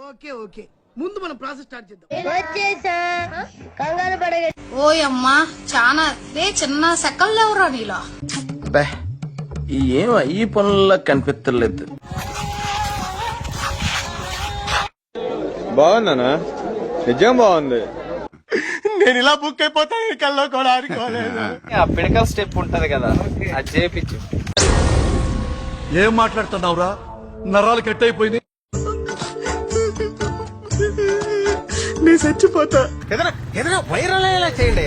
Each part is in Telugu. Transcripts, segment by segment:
ఓకే ఓకే, ముందు మనం ప్రాసెస్ స్టార్ట్ చేద్దాం. ఓయమ్మా చానా చిన్న సెకల్ ఎవరా నీలో ఏం ఈ పనుల్లో కనిపించలేదు. బాగుందనా? నిజం బాగుంది. నేను ఇలా బుక్ అయిపోతాను కల్లో కూడా అనుకోలేదు. ఆ పిడకల్ స్టెప్ ఉంటది కదా, అది చేపించు. ఏం మాట్లాడుతున్నావురా? నరాలు కట్ అయిపోయింది. నేను చచ్చిపోతా. ఏదైనా వైరల్ అయ్యేలా చేయండి.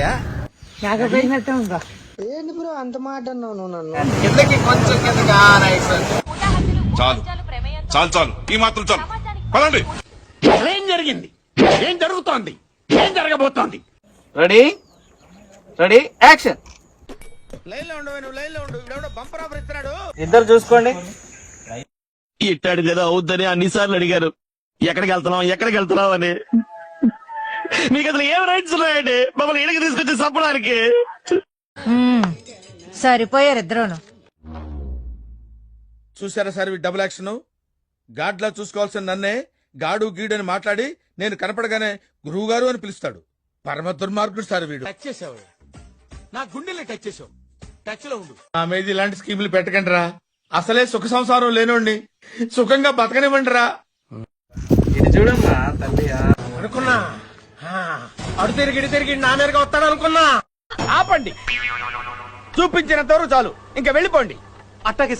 ఏంటి బ్రో అంత మాట అన్నావు నువ్వు నన్ను? కిందకి కొంచెం కిందకి చాలు చాలు చాలు, ఈ మాత్రం చాలు. పదండి. ఏం జరిగింది? ఏం జరుగుతోంది? ఏం జరగబోతోంది? Ready ready action. లైన్ లో ఉండు, నువ్వు లైన్ లో ఉండు. ఇవిడెవడో బంపర్ ఆఫర్ ఇస్తున్నాడు. ఇద్దరు చూసుకోండి. ఇట్టాడు కదా అవుద్దని అన్నిసార్లు అడిగారు. ఎక్కడికి వెళ్తున్నావు అని. మీకు అసలు ఏం రైట్స్ ఉన్నాయండి మమ్మల్ని ఇడికి తీసుకొచ్చి చంపడానికి? సరిపోయారు ఇద్దరును. చూసారా సార్ డబుల్ యాక్షన్? గాడ్లా చూసుకోవాల్సిన నన్నే గాడు గీడు అని మాట్లాడి నేను కనపడగానే గురువు గారు అని పిలుస్తాడు. పరమ దుర్మార్గుడు సార్ వీడు. టచ్ చేసావు, నా గుండెల్ని టచ్ చేసావు. టచ్ లో ఉండు. ఆ మీద ఇలాంటి స్కీములు పెట్టకండి రా. అసలే సుఖ సంసారం లేనోండి, సుఖంగా బతకనివ్వండి రా. ఇది చూడమ్మా తల్లి. అనుకున్నా అడు తిరిగి నా మీదగా వస్తాడు అనుకున్నా. ఆపండి, చూపించినంత వరకు చాలు, ఇంకా వెళ్ళిపోండి. అట్టకి